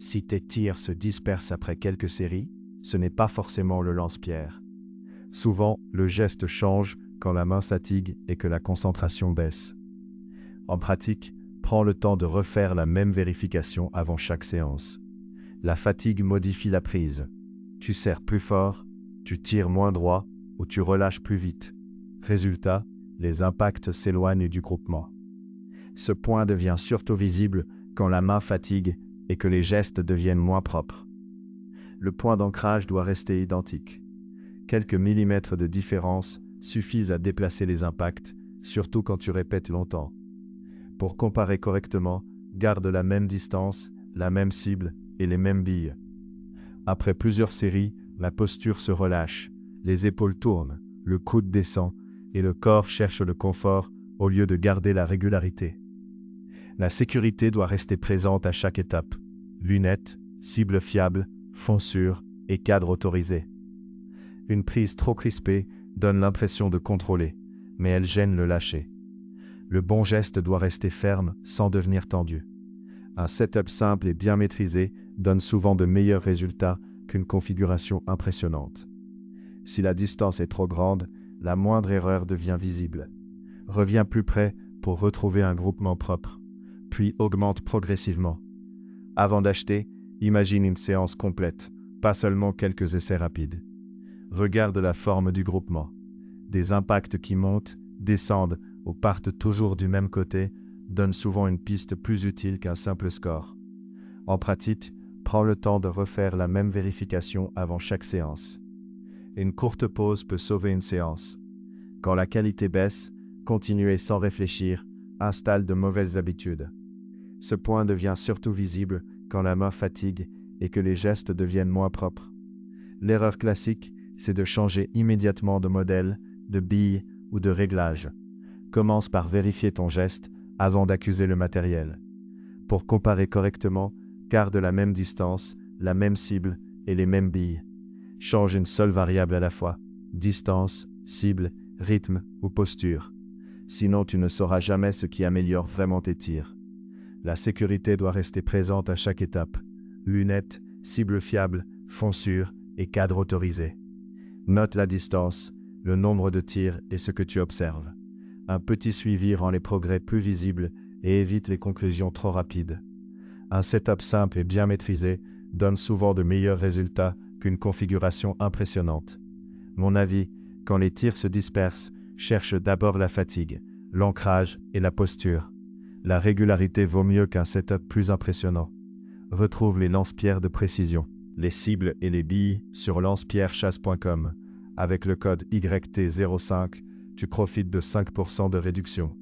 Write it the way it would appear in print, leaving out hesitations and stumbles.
Si tes tirs se dispersent après quelques séries, ce n'est pas forcément le lance-pierre. Souvent, le geste change quand la main fatigue et que la concentration baisse. En pratique, prends le temps de refaire la même vérification avant chaque séance. La fatigue modifie la prise. Tu serres plus fort, tu tires moins droit ou tu relâches plus vite. Résultat, les impacts s'éloignent du groupement. Ce point devient surtout visible quand la main fatigue et que les gestes deviennent moins propres. Le point d'ancrage doit rester identique. Quelques millimètres de différence suffisent à déplacer les impacts, surtout quand tu répètes longtemps. Pour comparer correctement, garde la même distance, la même cible et les mêmes billes. Après plusieurs séries, la posture se relâche, les épaules tournent, le coude descend et le corps cherche le confort au lieu de garder la régularité. La sécurité doit rester présente à chaque étape. Lunettes, cible fiable, fond sûr et cadre autorisé. Une prise trop crispée donne l'impression de contrôler, mais elle gêne le lâcher. Le bon geste doit rester ferme sans devenir tendu. Un setup simple et bien maîtrisé donne souvent de meilleurs résultats qu'une configuration impressionnante. Si la distance est trop grande, la moindre erreur devient visible. Reviens plus près pour retrouver un groupement propre, puis augmente progressivement. Avant d'acheter, imagine une séance complète, pas seulement quelques essais rapides. Regarde la forme du groupement. Des impacts qui montent, descendent ou partent toujours du même côté donnent souvent une piste plus utile qu'un simple score. En pratique, prends le temps de refaire la même vérification avant chaque séance. Une courte pause peut sauver une séance. Quand la qualité baisse, continuez sans réfléchir, installe de mauvaises habitudes. Ce point devient surtout visible quand la main fatigue et que les gestes deviennent moins propres. L'erreur classique, c'est de changer immédiatement de modèle, de bille ou de réglage. Commence par vérifier ton geste avant d'accuser le matériel. Pour comparer correctement, garde la même distance, la même cible et les mêmes billes. Change une seule variable à la fois, distance, cible, rythme ou posture. Sinon, tu ne sauras jamais ce qui améliore vraiment tes tirs. La sécurité doit rester présente à chaque étape. Lunettes, cible fiable, fond sûr et cadre autorisé. Note la distance, le nombre de tirs et ce que tu observes. Un petit suivi rend les progrès plus visibles et évite les conclusions trop rapides. Un setup simple et bien maîtrisé donne souvent de meilleurs résultats qu'une configuration impressionnante. Mon avis, quand les tirs se dispersent, cherche d'abord la fatigue, l'ancrage et la posture. La régularité vaut mieux qu'un setup plus impressionnant. Retrouve les lance-pierres de précision, les cibles et les billes sur lancepierrechasse.com. Avec le code YT05, tu profites de 5% de réduction.